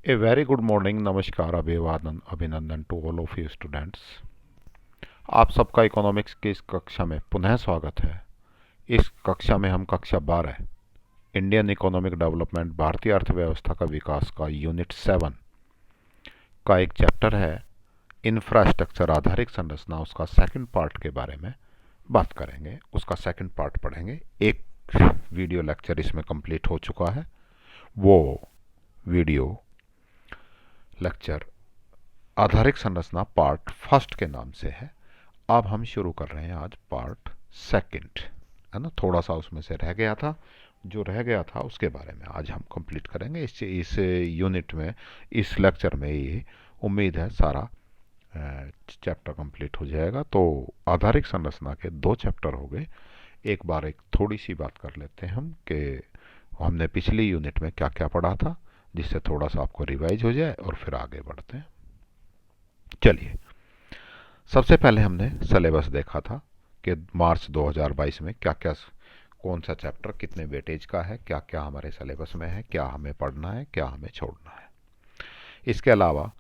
A very good morning, नमस्कार, अभिवादन, अभिनंदन to all of you students. आप सबका इकोनॉमिक्स की इस कक्षा में पुनः स्वागत है। इस कक्षा में हम कक्षा 12 इंडियन इकोनॉमिक डेवलपमेंट, भारतीय अर्थव्यवस्था का विकास का यूनिट 7 का एक चैप्टर है इंफ्रास्ट्रक्चर, आधारिक संरचना, उसका सेकंड पार्ट के बारे में बात करेंगे। उसका सेकंड पार्ट पढ़ेंगे। एक वीडियो लेक्चर इसमें कंप्लीट हो चुका है। वो वीडियो लेक्चर आधारिक संरचना पार्ट फर्स्ट के नाम से है। अब हम शुरू कर रहे हैं आज पार्ट सेकंड, है ना। थोड़ा सा उसमें से रह गया था, जो रह गया था उसके बारे में आज हम कंप्लीट करेंगे इस यूनिट में, इस लेक्चर में। ये उम्मीद है सारा चैप्टर कंप्लीट हो जाएगा। तो आधारिक संरचना के 2 चैप्टर हो गए। एक बार एक थोड़ी सी बात कर लेते हैं हम कि हमने पिछली यूनिट में क्या क्या पढ़ा था, जिससे थोड़ा सा आपको रिवाइज हो जाए और फिर आगे बढ़ते हैं। चलिए, सबसे पहले हमने सिलेबस देखा था कि मार्च 2022 में क्या क्या, कौन सा चैप्टर कितने वेटेज का है, क्या क्या हमारे सिलेबस में है, क्या हमें पढ़ना है, क्या हमें छोड़ना है। इसके अलावा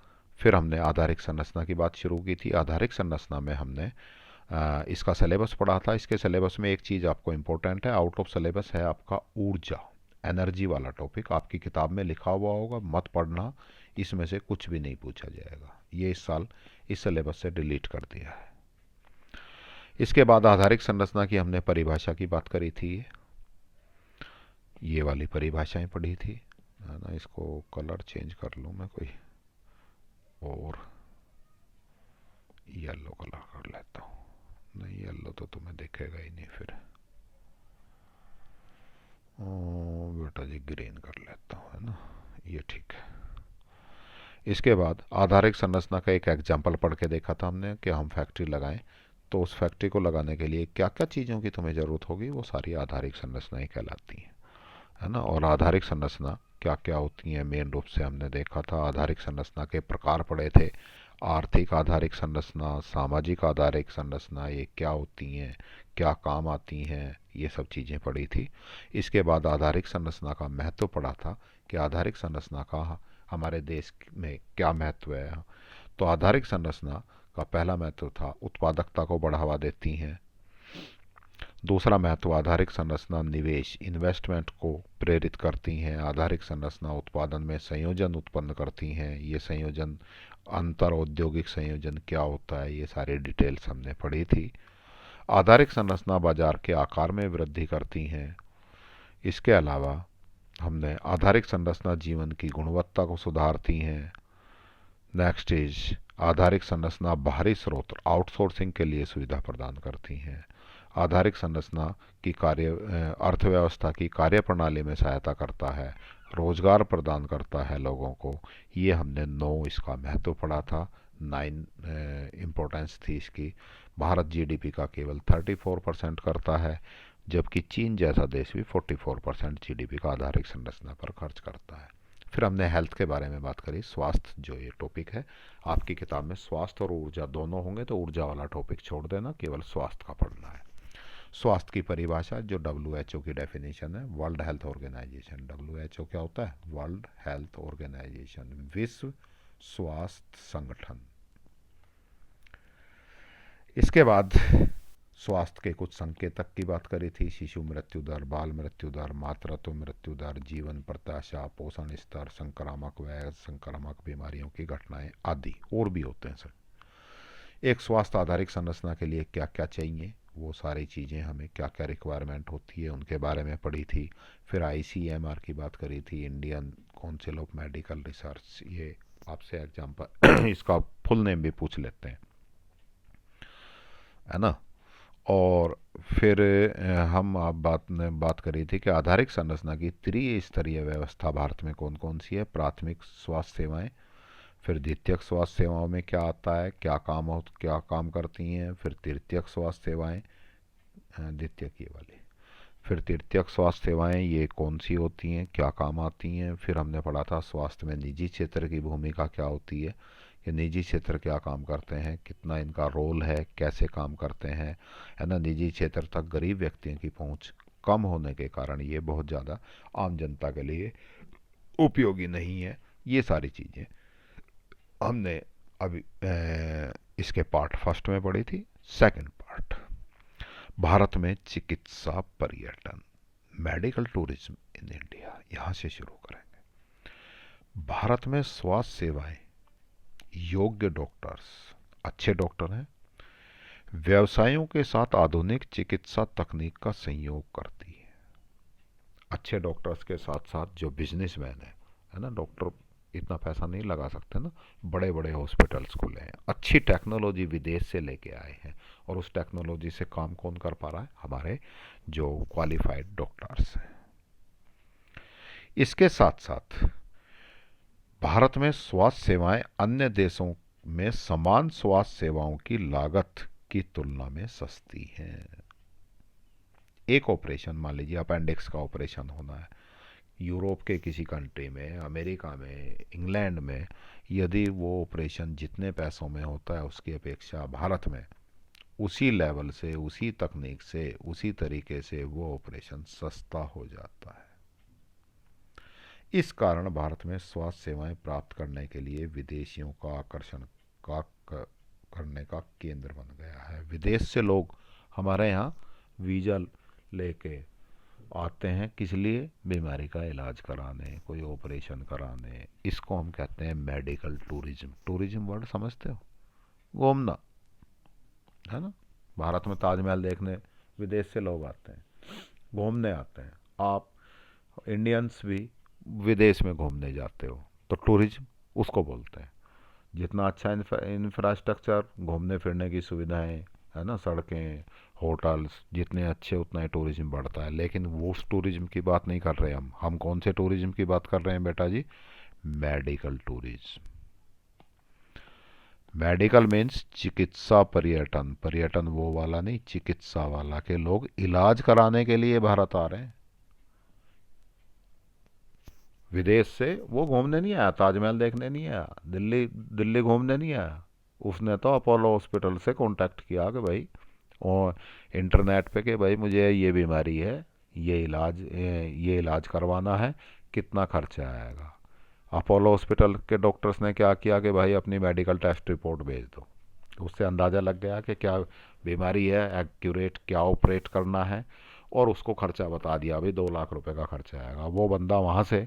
फिर हमने आधारिक संरचना की बात शुरू की थी। आधारिक संरचना में हमने इसका सिलेबस पढ़ा था। इसके सिलेबस में एक चीज़ आपको इम्पोर्टेंट है, आउट ऑफ सिलेबस है आपका ऊर्जा, एनर्जी वाला टॉपिक। आपकी किताब में लिखा हुआ होगा, मत पढ़ना, इसमें से कुछ भी नहीं पूछा जाएगा। ये इस साल इस सिलेबस से डिलीट कर दिया है। इसके बाद आधारिक संरचना की हमने परिभाषा की बात करी थी, ये वाली परिभाषाएं पढ़ी थी, है ना। इसको कलर चेंज कर लूँ मैं कोई और येलो कलर कर लेता हूँ। नहीं, येलो तो तुम्हें दिखेगा ही नहीं फिर। बेटा जी, ग्रीन कर लेता हूँ, है ना, ये ठीक है। इसके बाद आधारिक संरचना का एक एग्जाम्पल पढ़ के देखा था हमने कि हम फैक्ट्री लगाएं, तो उस फैक्ट्री को लगाने के लिए क्या क्या चीज़ों की तुम्हें ज़रूरत होगी, वो सारी आधारिक संरचनाएं कहलाती हैं, है ना। और आधारिक संरचना क्या क्या होती हैं मेन रूप से हमने देखा था। आधारिक संरचना के प्रकार पढ़े थे, आर्थिक आधारिक संरचना, सामाजिक आधारिक संरचना, ये क्या होती हैं, क्या काम आती हैं, ये सब चीज़ें पढ़ी थी। इसके बाद आधारिक संरचना का महत्व पढ़ा था कि आधारिक संरचना का हमारे देश में क्या महत्व है। तो आधारिक संरचना का पहला महत्व था उत्पादकता को बढ़ावा देती हैं। दूसरा महत्व, आधारिक संरचना निवेश, इन्वेस्टमेंट को प्रेरित करती हैं। आधारिक संरचना उत्पादन में संयोजन उत्पन्न करती हैं। ये संयोजन, अंतर औद्योगिक संयोजन क्या होता है, ये सारी डिटेल्स हमने पढ़ी थी। आधारिक संरचना बाजार के आकार में वृद्धि करती हैं। इसके अलावा हमने आधारिक संरचना जीवन की गुणवत्ता को सुधारती हैं। नेक्स्ट इज आधारिक संरचना बाहरी स्रोत, आउटसोर्सिंग के लिए सुविधा प्रदान करती हैं। आधारिक संरचना की अर्थव्यवस्था की कार्यप्रणाली में सहायता करता है, रोजगार प्रदान करता है लोगों को। ये हमने 9 इसका महत्व पढ़ा था, 9 इम्पोर्टेंस थी इसकी। भारत जीडीपी का केवल 34% करता है, जबकि चीन जैसा देश भी 44% जीडीपी का आधारिक संरचना पर खर्च करता है। फिर हमने हेल्थ के बारे में बात करी, स्वास्थ्य जो ये टॉपिक है। आपकी किताब में स्वास्थ्य और ऊर्जा दोनों होंगे, तो ऊर्जा वाला टॉपिक छोड़ देना, केवल स्वास्थ्य का पढ़ना है। स्वास्थ्य की परिभाषा जो WHO की डेफिनेशन है, वर्ल्ड हेल्थ ऑर्गेनाइजेशन। WHO क्या होता है? वर्ल्ड हेल्थ ऑर्गेनाइजेशन, विश्व स्वास्थ्य संगठन। इसके बाद स्वास्थ्य के कुछ संकेतक की बात करी थी, शिशु मृत्यु दर, बाल मृत्यु दर, मातृत्व मृत्यु दर, जीवन प्रत्याशा, पोषण स्तर, संक्रामक व संक्रामक बीमारियों की घटनाएं आदि, और भी होते हैं सर। एक स्वास्थ्य आधारिक संरचना के लिए क्या क्या चाहिए, वो सारी चीज़ें, हमें क्या क्या रिक्वायरमेंट होती है, उनके बारे में पढ़ी थी। फिर ICMR की बात करी थी, Indian council of medical research. ये आपसे एग्जाम्पल इसका फुल नेम भी पूछ लेते हैं, है ना। और फिर हम आप बात करी थी कि आधारिक संरचना की त्रिस्तरीय व्यवस्था भारत में कौन कौन सी है। प्राथमिक स्वास्थ्य सेवाएं, फिर द्वितीयक स्वास्थ्य सेवाओं में क्या आता है, क्या काम करती हैं। फिर तृतीयक स्वास्थ्य सेवाएं, द्वितीयक ये वाली। फिर तृतीयक स्वास्थ्य सेवाएं ये कौन सी होती हैं, क्या काम आती हैं। फिर हमने पढ़ा था स्वास्थ्य में निजी क्षेत्र की भूमिका क्या होती है, कि निजी क्षेत्र क्या काम करते हैं, कितना इनका रोल है, कैसे काम करते हैं, है ना। निजी क्षेत्र तक गरीब व्यक्तियों की पहुंच कम होने के कारण ये बहुत ज़्यादा आम जनता के लिए उपयोगी नहीं है। ये सारी चीज़ें हमने अभी इसके पार्ट फर्स्ट में पढ़ी थी। सेकंड पार्ट, भारत में चिकित्सा पर्यटन, मेडिकल टूरिज्म इन इंडिया, यहाँ से शुरू करेंगे। भारत में स्वास्थ्य सेवाएं, योग्य डॉक्टर्स, अच्छे डॉक्टर हैं, व्यवसायों के साथ आधुनिक चिकित्सा तकनीक का संयोग करती है। अच्छे डॉक्टर्स के साथ साथ जो बिजनेसमैन है ना, डॉक्टर इतना पैसा नहीं लगा सकते ना, बड़े बड़े हॉस्पिटल्स खुले हैं, अच्छी टेक्नोलॉजी विदेश से लेके आए हैं, और उस टेक्नोलॉजी से काम कौन कर पा रहा है? हमारे जो क्वालिफाइड डॉक्टर्स हैं। इसके साथ साथ भारत में स्वास्थ्य सेवाएं अन्य देशों में समान स्वास्थ्य सेवाओं की लागत की तुलना में सस्ती हैं। एक ऑपरेशन, मान लीजिए अपेंडिक्स का ऑपरेशन होना है यूरोप के किसी कंट्री में, अमेरिका में, इंग्लैंड में, यदि वो ऑपरेशन जितने पैसों में होता है उसकी अपेक्षा भारत में उसी लेवल से, उसी तकनीक से, उसी तरीके से वो ऑपरेशन सस्ता हो जाता है। इस कारण भारत में स्वास्थ्य सेवाएं प्राप्त करने के लिए विदेशियों का आकर्षण करने का केंद्र बन गया है। विदेश से लोग हमारे यहाँ वीज़ा लेके आते हैं, किस लिए? बीमारी का इलाज कराने, कोई ऑपरेशन कराने। इसको हम कहते हैं मेडिकल टूरिज्म। टूरिज्म वर्ड समझते हो? घूमना, है ना। भारत में ताजमहल देखने विदेश से लोग आते हैं, घूमने आते हैं। आप इंडियंस भी विदेश में घूमने जाते हो, तो टूरिज्म उसको बोलते हैं। जितना अच्छा इंफ्रास्ट्रक्चर, घूमने फिरने की सुविधाएं, है ना, सड़कें, होटल्स जितने अच्छे उतना ही टूरिज्म बढ़ता है। लेकिन वो उस टूरिज्म की बात नहीं कर रहे हम कौन से टूरिज्म की बात कर रहे हैं बेटा जी? Medical tourism. मेडिकल मीन्स चिकित्सा पर्यटन। पर्यटन वो वाला नहीं, चिकित्सा वाला, के लोग इलाज कराने के लिए भारत आ रहे हैं विदेश से। वो घूमने नहीं आया, ताजमहल देखने नहीं आया, दिल्ली दिल्ली घूमने नहीं आया। उसने तो अपोलो हॉस्पिटल से कांटेक्ट किया कि भाई, और इंटरनेट पे, कि भाई मुझे ये बीमारी है, ये इलाज करवाना है, कितना खर्चा आएगा। अपोलो हॉस्पिटल के डॉक्टर्स ने क्या किया कि भाई अपनी मेडिकल टेस्ट रिपोर्ट भेज दो। उससे अंदाज़ा लग गया कि क्या बीमारी है, एक्यूरेट क्या ऑपरेट करना है, और उसको खर्चा बता दिया, अभी 2 लाख रुपए का खर्चा आएगा। वो बंदा वहाँ से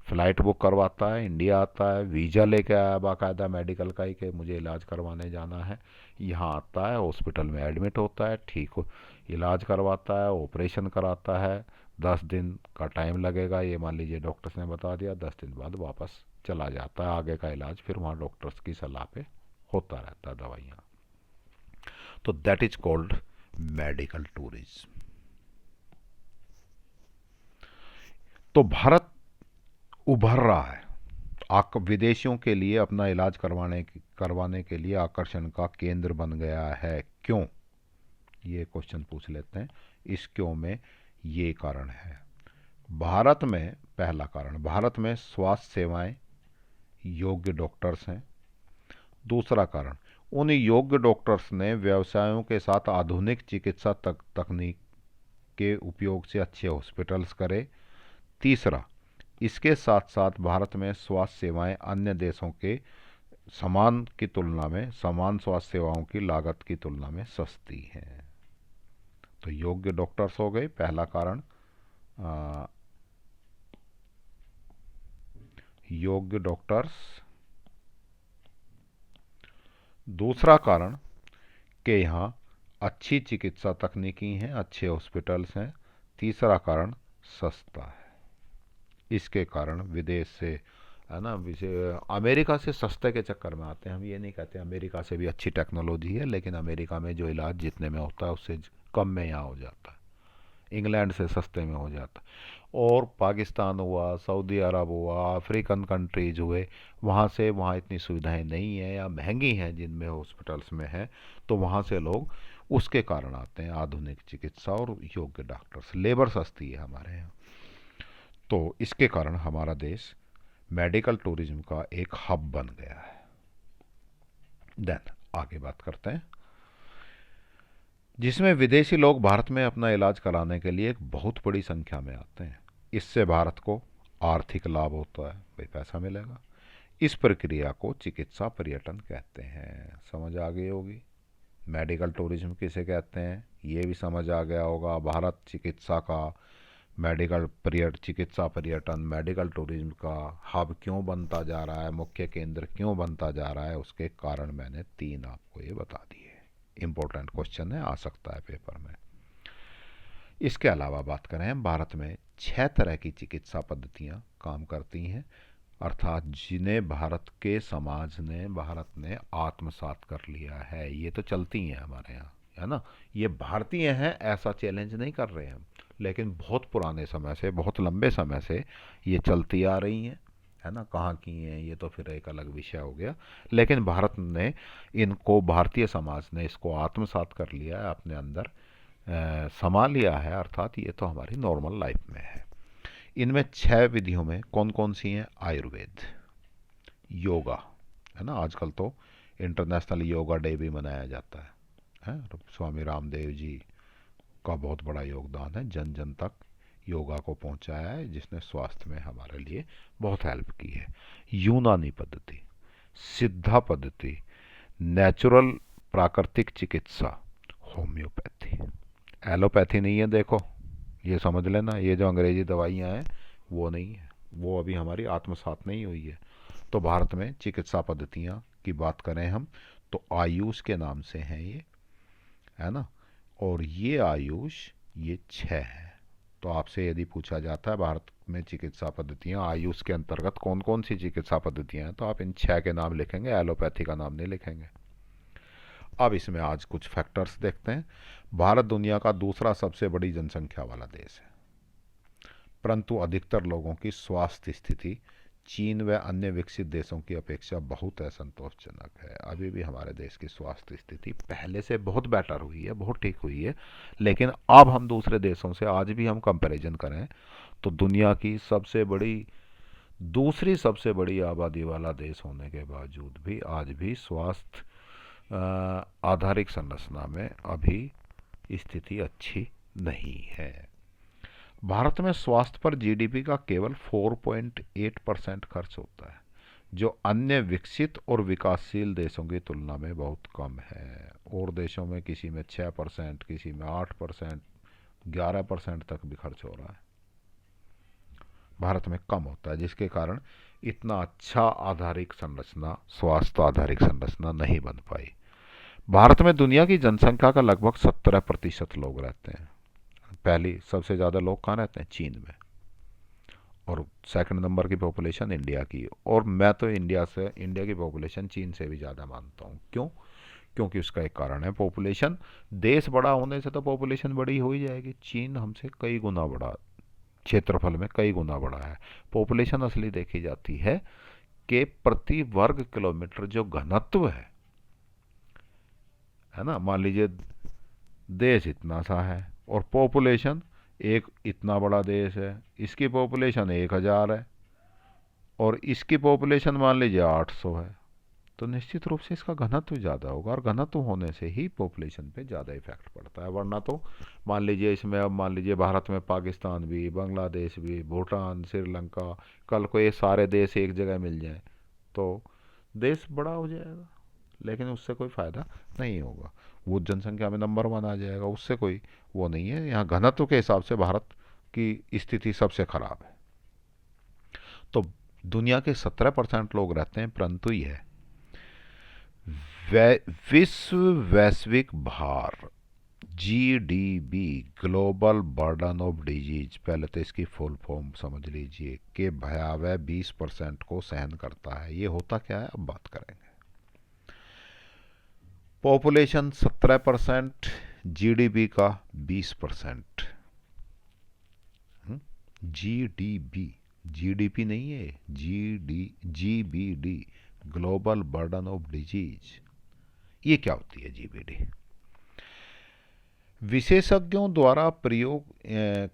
फ़्लाइट बुक करवाता है, इंडिया आता है, वीज़ा लेके आया बाकायदा मेडिकल का ही, कि मुझे इलाज करवाने जाना है। यहाँ आता है, हॉस्पिटल में एडमिट होता है, ठीक हो, इलाज करवाता है, ऑपरेशन कराता है। 10 दिन का टाइम लगेगा, ये मान लीजिए डॉक्टर्स ने बता दिया, 10 दिन बाद वापस चला जाता है। आगे का इलाज फिर वहाँ डॉक्टर्स की सलाह पे होता रहता है, दवाइयाँ। तो that is called medical tourism. तो भारत उभर रहा है, विदेशियों के लिए अपना इलाज करवाने के लिए आकर्षण का केंद्र बन गया है। क्यों? ये क्वेश्चन पूछ लेते हैं। इस क्यों में ये कारण है। भारत में, पहला कारण, भारत में स्वास्थ्य सेवाएं, योग्य डॉक्टर्स हैं। दूसरा कारण, उन योग्य डॉक्टर्स ने व्यवसायों के साथ आधुनिक चिकित्सा तकनीक के उपयोग से अच्छे हॉस्पिटल्स करे। तीसरा, इसके साथ साथ भारत में स्वास्थ्य सेवाएं अन्य देशों के समान स्वास्थ्य सेवाओं की लागत की तुलना में सस्ती हैं। तो योग्य डॉक्टर्स हो गए पहला कारण, योग्य डॉक्टर्स। दूसरा कारण कि यहाँ अच्छी चिकित्सा तकनीकी हैं, अच्छे हॉस्पिटल्स हैं। तीसरा कारण, सस्ता है। इसके कारण विदेश से, है ना, अमेरिका से सस्ते के चक्कर में आते हैं। हम ये नहीं कहते, अमेरिका से भी अच्छी टेक्नोलॉजी है, लेकिन अमेरिका में जो इलाज जितने में होता है उससे कम में यहाँ हो जाता है, इंग्लैंड से सस्ते में हो जाता है। और पाकिस्तान हुआ, सऊदी अरब हुआ, अफ्रीकन कंट्रीज हुए, वहाँ इतनी सुविधाएं नहीं हैं या महंगी हैं जिनमें हॉस्पिटल्स में हैं, तो वहाँ से लोग उसके कारण आते हैं, आधुनिक चिकित्सा और योग्य डॉक्टर्स। लेबर सस्ती है हमारे यहाँ, तो इसके कारण हमारा देश मेडिकल टूरिज्म का एक हब बन गया है। देन आगे बात करते हैं, जिसमें विदेशी लोग भारत में अपना इलाज कराने के लिए एक बहुत बड़ी संख्या में आते हैं। इससे भारत को आर्थिक लाभ होता है, भाई पैसा मिलेगा। इस प्रक्रिया को चिकित्सा पर्यटन कहते हैं। समझ आ गई होगी। मेडिकल टूरिज्म किसे कहते हैं ये भी समझ आ गया होगा। भारत चिकित्सा का चिकित्सा पर्यटन मेडिकल टूरिज्म का हब क्यों बनता जा रहा है, मुख्य केंद्र क्यों बनता जा रहा है, उसके कारण मैंने 3 आपको ये बता दिए। इम्पोर्टेंट क्वेश्चन है, आ सकता है पेपर में। इसके अलावा बात करें हम, भारत में 6 तरह की चिकित्सा पद्धतियां काम करती हैं, अर्थात जिन्हें भारत ने आत्मसात कर लिया है। ये तो चलती हैं हमारे यहाँ, है ना। ये भारतीय हैं ऐसा चैलेंज नहीं कर रहे हम, लेकिन बहुत पुराने समय से, बहुत लंबे समय से ये चलती आ रही हैं, है ना। कहाँ की हैं ये तो फिर एक अलग विषय हो गया, लेकिन भारत ने इनको, भारतीय समाज ने इसको आत्मसात कर लिया है, अपने अंदर समा लिया है, अर्थात ये तो हमारी नॉर्मल लाइफ में है। इनमें 6 विधियों में कौन कौन सी हैं? आयुर्वेद, योगा, है ना। आजकल तो इंटरनेशनल योगा डे भी मनाया जाता है। स्वामी रामदेव जी का बहुत बड़ा योगदान है, जन जन तक योगा को पहुंचाया है, जिसने स्वास्थ्य में हमारे लिए बहुत हेल्प की है। यूनानी पद्धति, सिद्धा पद्धति, नेचुरल प्राकृतिक चिकित्सा, होम्योपैथी। एलोपैथी नहीं है, देखो ये समझ लेना, ये जो अंग्रेजी दवाइयाँ हैं वो नहीं है, वो अभी हमारी आत्मसात नहीं हुई है। तो भारत में चिकित्सा पद्धतियाँ की बात करें हम, तो आयुष के नाम से हैं ये, है ना। और ये आयुष, ये 6 हैं। तो आपसे यदि पूछा जाता है भारत में चिकित्सा पद्धतियाँ, आयुष के अंतर्गत कौन कौन सी चिकित्सा पद्धतियाँ हैं, तो आप इन 6 के नाम लिखेंगे, एलोपैथी का नाम नहीं लिखेंगे। अब इसमें आज कुछ फैक्टर्स देखते हैं। भारत दुनिया का दूसरा सबसे बड़ी जनसंख्या वाला देश है, परंतु अधिकतर लोगों की स्वास्थ्य स्थिति चीन व अन्य विकसित देशों की अपेक्षा बहुत असंतोषजनक है। अभी भी हमारे देश की स्वास्थ्य स्थिति पहले से बहुत बेटर हुई है, बहुत ठीक हुई है, लेकिन अब हम दूसरे देशों से आज भी हम कंपैरिजन करें तो दुनिया की सबसे बड़ी, दूसरी सबसे बड़ी आबादी वाला देश होने के बावजूद भी आज भी स्वास्थ्य आधारिक संरचना में अभी स्थिति अच्छी नहीं है। भारत में स्वास्थ्य पर जीडीपी का केवल 4.8% खर्च होता है, जो अन्य विकसित और विकासशील देशों की तुलना में बहुत कम है। और देशों में किसी में 6%, किसी में 8%, 11% तक भी खर्च हो रहा है, भारत में कम होता है, जिसके कारण इतना अच्छा आधारिक संरचना, स्वास्थ्य आधारिक संरचना नहीं बन पाई। भारत में दुनिया की जनसंख्या का लगभग 17% लोग रहते हैं। पहली सबसे ज़्यादा लोग कहाँ रहते हैं? चीन में। और सेकंड नंबर की पॉपुलेशन इंडिया की, और मैं तो इंडिया की पॉपुलेशन चीन से भी ज़्यादा मानता हूँ। क्यों? क्योंकि उसका एक कारण है पॉपुलेशन। देश बड़ा होने से तो पॉपुलेशन बड़ी हो ही जाएगी। चीन हमसे कई गुना बड़ा, क्षेत्रफल में कई गुना बड़ा है। पॉपुलेशन असली देखी जाती है कि प्रति वर्ग किलोमीटर जो घनत्व है ना। मान लीजिए देश इतना सा है और पॉपुलेशन, एक इतना बड़ा देश है, इसकी पॉपुलेशन 1000 है और इसकी पॉपुलेशन मान लीजिए 800 है, तो निश्चित रूप से इसका घनत्व ज़्यादा होगा, और घनत्व होने से ही पॉपुलेशन पे ज़्यादा इफेक्ट पड़ता है। वरना तो मान लीजिए इसमें, अब मान लीजिए भारत में पाकिस्तान भी, बांग्लादेश भी, भूटान, श्रीलंका, कल को ये सारे देश एक जगह मिल जाएं तो देश बड़ा हो जाएगा, लेकिन उससे कोई फ़ायदा नहीं होगा। वो जनसंख्या में नंबर 1 आ जाएगा, उससे कोई वो नहीं है। यहाँ घनत्व के हिसाब से भारत की स्थिति सबसे खराब है। तो दुनिया के 17% लोग रहते हैं, परंतु यह विश्व वैश्विक भार, GDB, global burden of disease, पहले तो इसकी फुल फॉर्म समझ लीजिए, कि भयावह 20% को सहन करता है। ये होता क्या है, अब बात करेंगे। पॉपुलेशन 17%, जीडीपी का 20%। जीडीबी, जीडीपी नहीं है, GBD, global burden of disease. ये क्या होती है जीबीडी? विशेषज्ञों द्वारा प्रयोग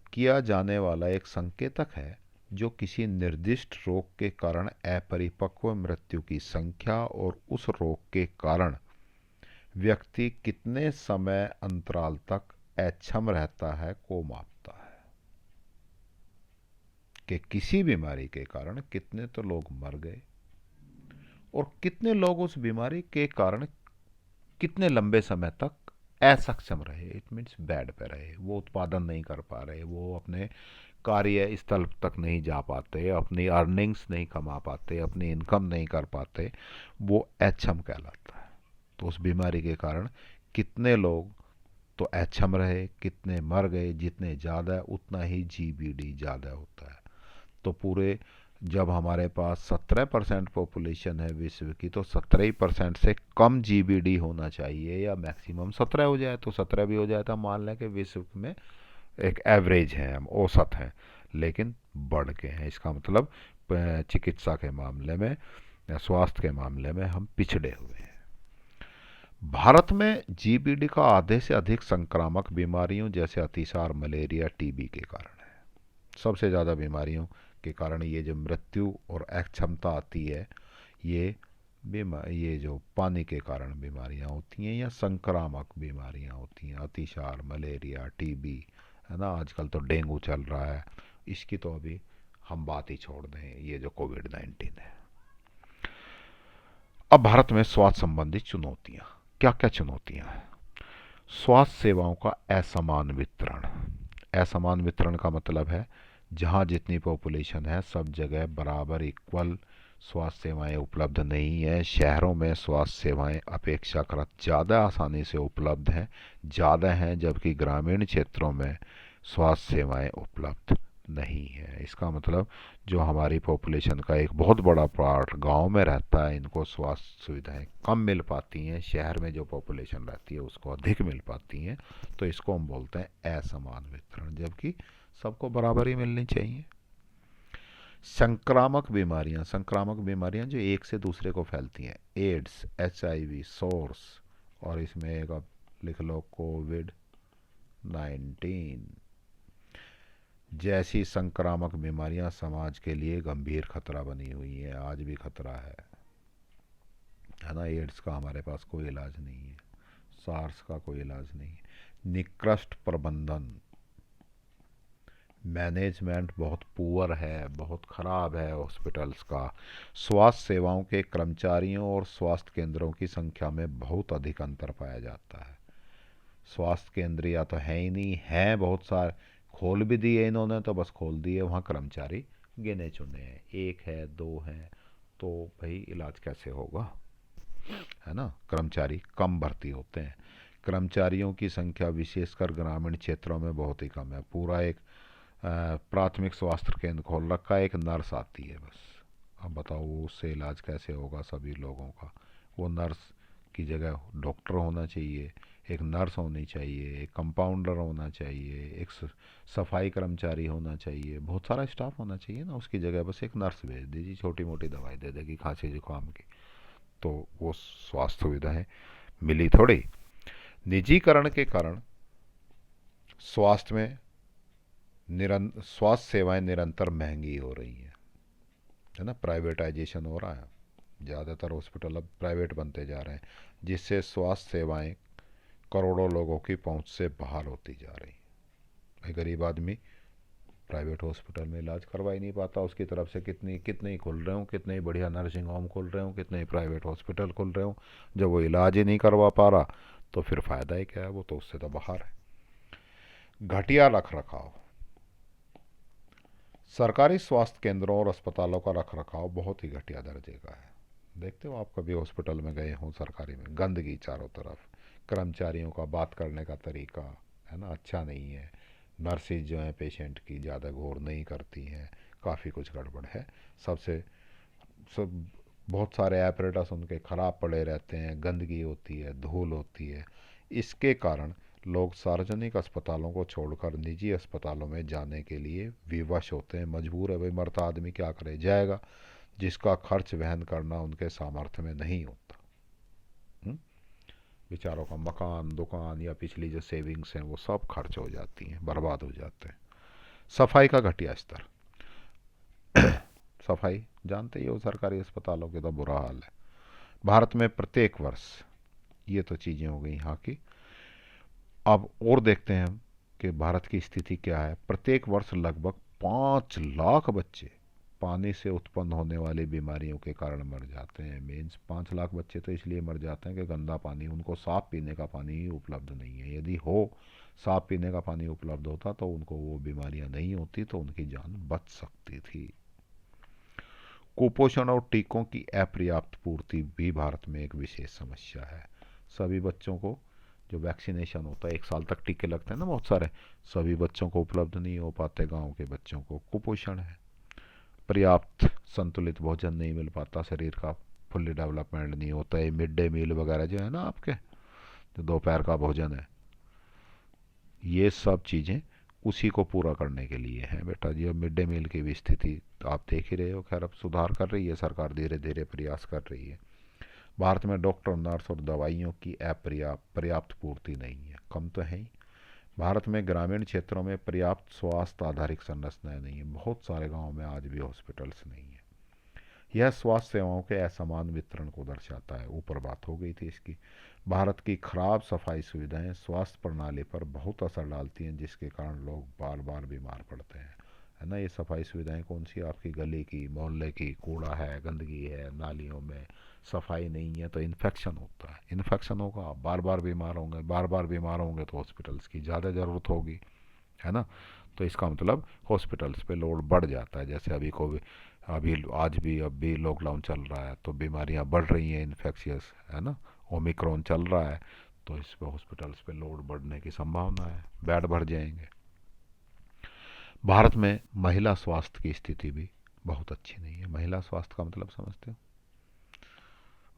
किया जाने वाला एक संकेतक है जो किसी निर्दिष्ट रोग के कारण अपरिपक्व मृत्यु की संख्या और उस रोग के कारण व्यक्ति कितने समय अंतराल तक अक्षम रहता है को मापता है। कि किसी बीमारी के कारण कितने तो लोग मर गए, और कितने लोग उस बीमारी के कारण कितने लंबे समय तक असक्षम रहे, इट मीन्स बेड पे रहे, वो उत्पादन नहीं कर पा रहे, वो अपने कार्य स्थल तक नहीं जा पाते, अपनी अर्निंग्स नहीं कमा पाते, अपनी इनकम नहीं कर पाते, वो अक्षम कहलाता है। तो उस बीमारी के कारण कितने लोग तो अक्षम रहे, कितने मर गए, जितने ज़्यादा उतना ही जीबीडी ज़्यादा होता है। तो पूरे जब हमारे पास 17% पॉपुलेशन है विश्व की, तो 17% से कम जीबीडी होना चाहिए, या मैक्सिमम 17 हो जाए तो 17 भी हो जाए तो हम मान लें कि विश्व में एक एवरेज है, हम औसत हैं, लेकिन बढ़ के हैं। इसका मतलब चिकित्सा के मामले में या स्वास्थ्य के मामले में हम पिछड़े हुए हैं। भारत में जीबीडी का आधे से अधिक संक्रामक बीमारियों जैसे अतिसार, मलेरिया, टीबी के कारण है। सबसे ज़्यादा बीमारियों के कारण ये जो मृत्यु और अक्षमता आती है, ये ये जो पानी के कारण बीमारियां होती हैं या संक्रामक बीमारियां होती हैं, अतिसार, मलेरिया, टीबी, है ना, आजकल तो डेंगू चल रहा है, इसकी तो अभी हम बात ही छोड़ दें, ये जो कोविड-19 है। अब भारत में स्वास्थ्य संबंधी चुनौतियां, क्या क्या चुनौतियां हैं? स्वास्थ्य सेवाओं का असमान वितरण। असमान वितरण का मतलब है जहाँ जितनी पॉपुलेशन है सब जगह बराबर इक्वल स्वास्थ्य सेवाएं उपलब्ध नहीं है। शहरों में स्वास्थ्य सेवाएं अपेक्षाकृत ज़्यादा आसानी से उपलब्ध हैं, ज़्यादा हैं, जबकि ग्रामीण क्षेत्रों में स्वास्थ्य सेवाएं उपलब्ध नहीं है। इसका मतलब जो हमारी पॉपुलेशन का एक बहुत बड़ा पार्ट गांव में रहता है, इनको स्वास्थ्य सुविधाएं कम मिल पाती हैं, शहर में जो पॉपुलेशन रहती है उसको अधिक मिल पाती हैं। तो इसको हम बोलते हैं असमान वितरण, जबकि सबको बराबर ही मिलनी चाहिए। संक्रामक बीमारियां जो एक से दूसरे को फैलती हैं, एड्स, एचआईवी, सोर्स, और इसमें एक अब लिख लो कोविड-19 जैसी संक्रामक बीमारियां समाज के लिए गंभीर खतरा बनी हुई हैं, आज भी खतरा है ना। एड्स का हमारे पास कोई इलाज नहीं है, सार्स का कोई इलाज नहीं है। निकृष्ट प्रबंधन, मैनेजमेंट बहुत पुअर है, बहुत ख़राब है हॉस्पिटल्स का। स्वास्थ्य सेवाओं के कर्मचारियों और स्वास्थ्य केंद्रों की संख्या में बहुत अधिक अंतर पाया जाता है। स्वास्थ्य केंद्र या तो है ही नहीं, हैं बहुत सारे, खोल भी दिए इन्होंने तो बस खोल दिए, वहाँ कर्मचारी गिने चुने हैं, एक है, दो हैं, तो भाई इलाज कैसे होगा, है ना। कर्मचारी कम भर्ती होते हैं, कर्मचारियों की संख्या विशेषकर ग्रामीण क्षेत्रों में बहुत ही कम है। पूरा एक प्राथमिक स्वास्थ्य केंद्र खोल रखा है, एक नर्स आती है बस। अब बताओ वो उससे इलाज कैसे होगा सभी लोगों का। वो नर्स की जगह डॉक्टर होना चाहिए, एक नर्स होनी चाहिए, एक कंपाउंडर होना चाहिए, एक सफाई कर्मचारी होना चाहिए, बहुत सारा स्टाफ होना चाहिए ना। उसकी जगह बस एक नर्स भेज दीजिए, छोटी मोटी दवाई दे देगी खांसी जुकाम की, तो वो स्वास्थ्य सुविधाएं मिली थोड़ी। निजीकरण के कारण स्वास्थ्य में स्वास्थ्य सेवाएं निरंतर महंगी हो रही हैं, है ना। प्राइवेटाइजेशन हो रहा है, ज़्यादातर हॉस्पिटल अब प्राइवेट बनते जा रहे हैं, जिससे स्वास्थ्य सेवाएं करोड़ों लोगों की पहुंच से बाहर होती जा रही हैं। भाई गरीब आदमी प्राइवेट हॉस्पिटल में इलाज करवा ही नहीं पाता, उसकी तरफ से कितनी कितने ही खुल रहे हों, कितने ही बढ़िया नर्सिंग होम खुल रहे हों, कितने ही प्राइवेट हॉस्पिटल खुल रहे हों, जब वो इलाज ही नहीं करवा पा रहा तो फिर फ़ायदा ही क्या है, वो तो उससे तो बाहर है। घटिया रख रखाव, सरकारी स्वास्थ्य केंद्रों और अस्पतालों का रख रखाव बहुत ही घटिया दर्जे का है। देखते हो आप कभी हॉस्पिटल में गए हों सरकारी में, गंदगी चारों तरफ, कर्मचारियों का बात करने का तरीका, है ना, अच्छा नहीं है। नर्सेज जो हैं पेशेंट की ज़्यादा गौर नहीं करती हैं, काफ़ी कुछ गड़बड़ है। सबसे सब बहुत सारे एपरेटस उनके ख़राब पड़े रहते हैं, गंदगी होती है, धूल होती है। इसके कारण लोग सार्वजनिक अस्पतालों को छोड़कर निजी अस्पतालों में जाने के लिए विवश होते हैं, मजबूर है। भाई मरता आदमी क्या करे, जाएगा, जिसका खर्च वहन करना उनके सामर्थ्य में नहीं होता। बेचारों का मकान, दुकान या पिछली जो सेविंग्स हैं वो सब खर्च हो जाती हैं, बर्बाद हो जाते हैं। सफाई का घटिया स्तर, सफाई जानते ही हो सरकारी अस्पतालों के तो बुरा हाल है। भारत में प्रत्येक वर्ष, ये तो चीज़ें हो गई यहाँ की। अब और देखते हैं हम कि भारत की स्थिति क्या है। प्रत्येक वर्ष लगभग 5 लाख बच्चे पानी से उत्पन्न होने वाली बीमारियों के कारण मर जाते हैं। मीन्स 5 लाख बच्चे तो इसलिए मर जाते हैं कि गंदा पानी, उनको साफ़ पीने का पानी ही उपलब्ध नहीं है। यदि हो साफ़ पीने का पानी उपलब्ध होता तो उनको वो बीमारियां नहीं होती, तो उनकी जान बच सकती थी। कुपोषण और टीकों की अपर्याप्त पूर्ति भी भारत में एक विशेष समस्या है। सभी बच्चों को जो वैक्सीनेशन होता है, 1 साल तक टीके लगते हैं ना बहुत सारे, सभी बच्चों को उपलब्ध नहीं हो पाते। गांव के बच्चों को कुपोषण है, पर्याप्त संतुलित भोजन नहीं मिल पाता, शरीर का फुल्ली डेवलपमेंट नहीं होता है। मिड डे मील वगैरह जो है ना आपके, जो दोपहर का भोजन है, ये सब चीज़ें उसी को पूरा करने के लिए हैं बेटा जी। अब मिड डे मील की भी स्थिति तो आप देख ही रहे हो। खैर अब सुधार कर रही है सरकार, धीरे धीरे प्रयास कर रही है। भारत में डॉक्टर, नर्स और दवाइयों की पर्याप्त पूर्ति नहीं है, कम तो है ही। भारत में ग्रामीण क्षेत्रों में पर्याप्त स्वास्थ्य आधारित संरचनाएं नहीं है। बहुत सारे गांवों में आज भी हॉस्पिटल्स नहीं है। यह स्वास्थ्य सेवाओं के असमान वितरण को दर्शाता है। ऊपर बात हो गई थी इसकी। भारत की खराब सफाई सुविधाएं स्वास्थ्य प्रणाली पर बहुत असर डालती हैं, जिसके कारण लोग बार बार बीमार पड़ते हैं, है ना। ये सफाई सुविधाएं कौन सी? आपकी गली की, मोहल्ले की, कूड़ा है, गंदगी है, नालियों में सफाई नहीं है, तो इन्फेक्शन होता है। इन्फेक्शन होगा, आप बार बार बीमार होंगे, बार बार बीमार होंगे तो हॉस्पिटल्स की ज़्यादा ज़रूरत होगी, है ना। तो इसका मतलब हॉस्पिटल्स पे लोड बढ़ जाता है। जैसे अभी आज भी अब भी लॉकडाउन चल रहा है तो बीमारियां बढ़ रही हैं, इन्फेक्शियस, है ना। ओमिक्रॉन चल रहा है तो इस पे हॉस्पिटल्स पे लोड बढ़ने की संभावना है, बेड भर जाएंगे। भारत में महिला स्वास्थ्य की स्थिति भी बहुत अच्छी नहीं है। महिला स्वास्थ्य का मतलब समझते हो?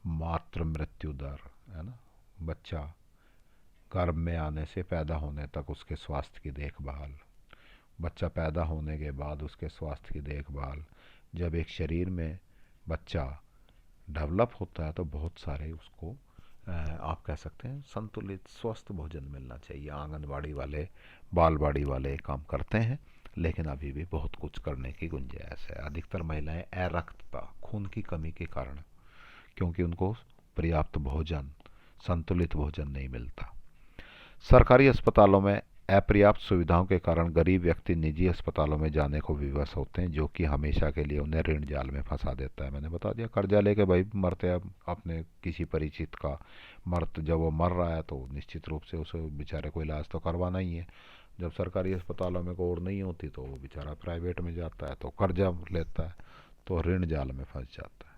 मातृ मृत्यु दर, है ना। बच्चा गर्भ में आने से पैदा होने तक उसके स्वास्थ्य की देखभाल, बच्चा पैदा होने के बाद उसके स्वास्थ्य की देखभाल। जब एक शरीर में बच्चा डेवलप होता है तो बहुत सारे उसको आप कह सकते हैं संतुलित स्वस्थ भोजन मिलना चाहिए। आंगनबाड़ी वाले, बालवाड़ी वाले काम करते हैं, लेकिन अभी भी बहुत कुछ करने की गुंजाइश है। अधिकतर महिलाएं अरक्तता, खून की कमी के कारण, क्योंकि उनको पर्याप्त भोजन, संतुलित भोजन नहीं मिलता। सरकारी अस्पतालों में अपर्याप्त सुविधाओं के कारण गरीब व्यक्ति निजी अस्पतालों में जाने को विवश होते हैं, जो कि हमेशा के लिए उन्हें ऋण जाल में फंसा देता है। मैंने बता दिया, कर्जा लेके भाई मरते हैं। अब अपने किसी परिचित का जब वो मर रहा है तो निश्चित रूप से उसे बेचारे को इलाज तो करवाना ही है। जब सरकारी अस्पतालों में और नहीं होती तो वो बेचारा प्राइवेट में जाता है, तो कर्जा लेता है, तो ऋण जाल में फंस जाता है।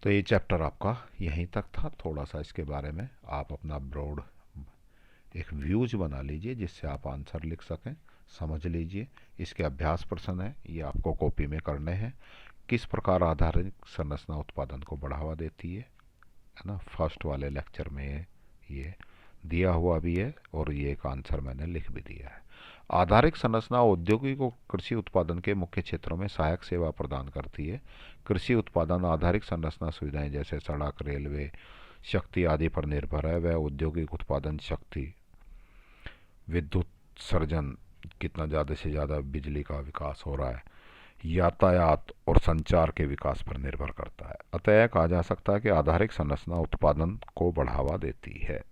तो ये चैप्टर आपका यहीं तक था। थोड़ा सा इसके बारे में आप अपना ब्रॉड एक व्यूज बना लीजिए, जिससे आप आंसर लिख सकें, समझ लीजिए। इसके अभ्यास प्रश्न है, ये आपको कॉपी में करने हैं। किस प्रकार आधारित संरचना उत्पादन को बढ़ावा देती है ना। फर्स्ट वाले लेक्चर में ये दिया हुआ भी है और ये एक आंसर मैंने लिख भी दिया है। आधारिक संरचना औद्योगिक और कृषि उत्पादन के मुख्य क्षेत्रों में सहायक सेवा प्रदान करती है। कृषि उत्पादन आधारिक संरचना सुविधाएं जैसे सड़क, रेलवे, शक्ति आदि पर निर्भर है। वह औद्योगिक उत्पादन शक्ति, विद्युत सर्जन, कितना ज़्यादा से ज़्यादा बिजली का विकास हो रहा है, यातायात और संचार के विकास पर निर्भर करता है। अतः कहा जा सकता है कि आधारिक संरचना उत्पादन को बढ़ावा देती है।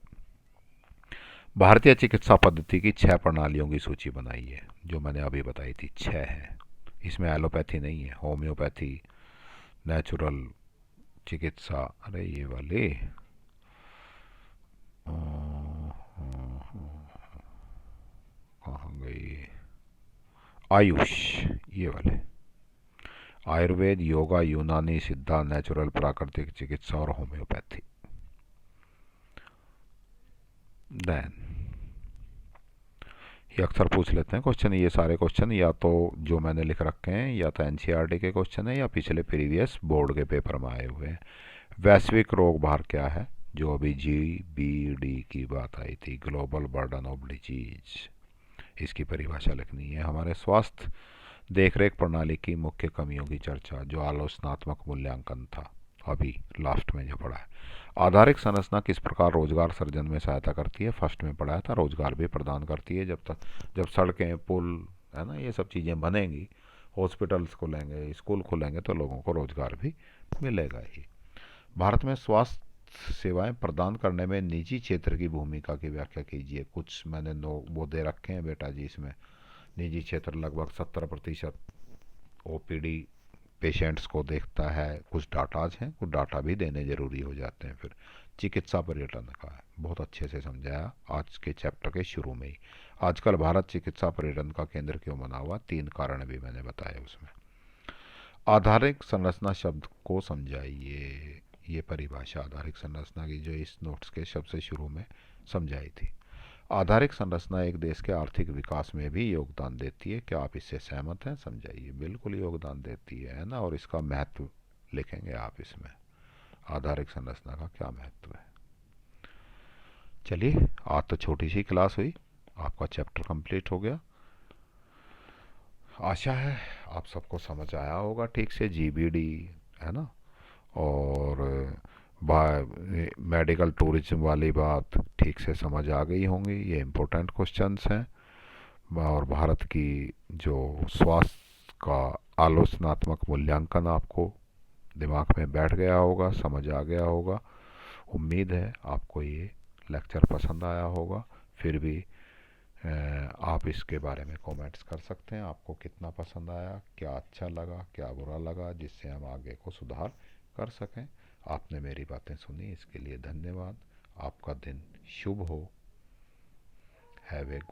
भारतीय चिकित्सा पद्धति की 6 प्रणालियों की सूची बनाई है, जो मैंने अभी बताई थी। 6 है, इसमें एलोपैथी नहीं है, होम्योपैथी, नेचुरल चिकित्सा, अरे ये वाले कहाँ गई, आयुष, ये वाले आयुर्वेद, योगा, यूनानी, सिद्धा, नेचुरल प्राकृतिक चिकित्सा और होम्योपैथी। देन ये अक्सर पूछ लेते हैं क्वेश्चन। ये सारे क्वेश्चन या तो जो मैंने लिख रखे हैं या तो एनसीईआरटी के क्वेश्चन है या पिछले प्रीवियस बोर्ड के पेपर में आए हुए हैं। वैश्विक रोग भार क्या है, जो अभी GBD की बात आई थी, ग्लोबल बर्डन ऑफ डिजीज, इसकी परिभाषा लिखनी है। हमारे स्वास्थ्य देखरेख प्रणाली की मुख्य कमियों की चर्चा, जो आलोचनात्मक मूल्यांकन था अभी लास्ट में जो पढ़ा है। आधारिक संरचना किस प्रकार रोजगार सृजन में सहायता करती है, फर्स्ट में पढ़ाया था। रोजगार भी प्रदान करती है। जब सड़कें, पुल, है ना, ये सब चीज़ें बनेंगी, हॉस्पिटल्स खुलेंगे, स्कूल खुलेंगे, तो लोगों को रोजगार भी मिलेगा ही। भारत में स्वास्थ्य सेवाएं प्रदान करने में निजी क्षेत्र की भूमिका की व्याख्या कीजिए। कुछ मैंने वो दे रखे हैं बेटा जी इसमें। निजी क्षेत्र लगभग 70% ओपीडी पेशेंट्स को देखता है, कुछ डाटाज हैं, कुछ डाटा भी देने ज़रूरी हो जाते हैं। फिर चिकित्सा पर्यटन का है, बहुत अच्छे से समझाया आज के चैप्टर के शुरू में ही। आजकल भारत चिकित्सा पर्यटन का केंद्र क्यों बना हुआ, 3 कारण भी मैंने बताए उसमें। आधारिक संरचना शब्द को समझाइए। ये परिभाषा आधारिक संरचना की जो इस नोट्स के शब्द से शुरू में समझाई थी। आधारिक संरचना एक देश के आर्थिक विकास में भी योगदान देती है, क्या आप इससे सहमत हैं? समझाइए। बिल्कुल योगदान देती है ना, और इसका महत्व लिखेंगे आप इसमें, आधारिक संरचना का क्या महत्व है। चलिए, आज तो छोटी सी क्लास हुई, आपका चैप्टर कंप्लीट हो गया। आशा है आप सबको समझ आया होगा ठीक से, जीबीडी है ना, और मेडिकल टूरिज्म वाली बात ठीक से समझ आ गई होंगी। ये इम्पोर्टेंट क्वेश्चंस हैं, और भारत की जो स्वास्थ्य का आलोचनात्मक मूल्यांकन आपको दिमाग में बैठ गया होगा, समझ आ गया होगा। उम्मीद है आपको ये लेक्चर पसंद आया होगा। फिर भी आप इसके बारे में कमेंट्स कर सकते हैं, आपको कितना पसंद आया, क्या अच्छा लगा, क्या बुरा लगा, जिससे हम आगे को सुधार कर सकें। आपने मेरी बातें सुनी, इसके लिए धन्यवाद। आपका दिन शुभ हो। Have a good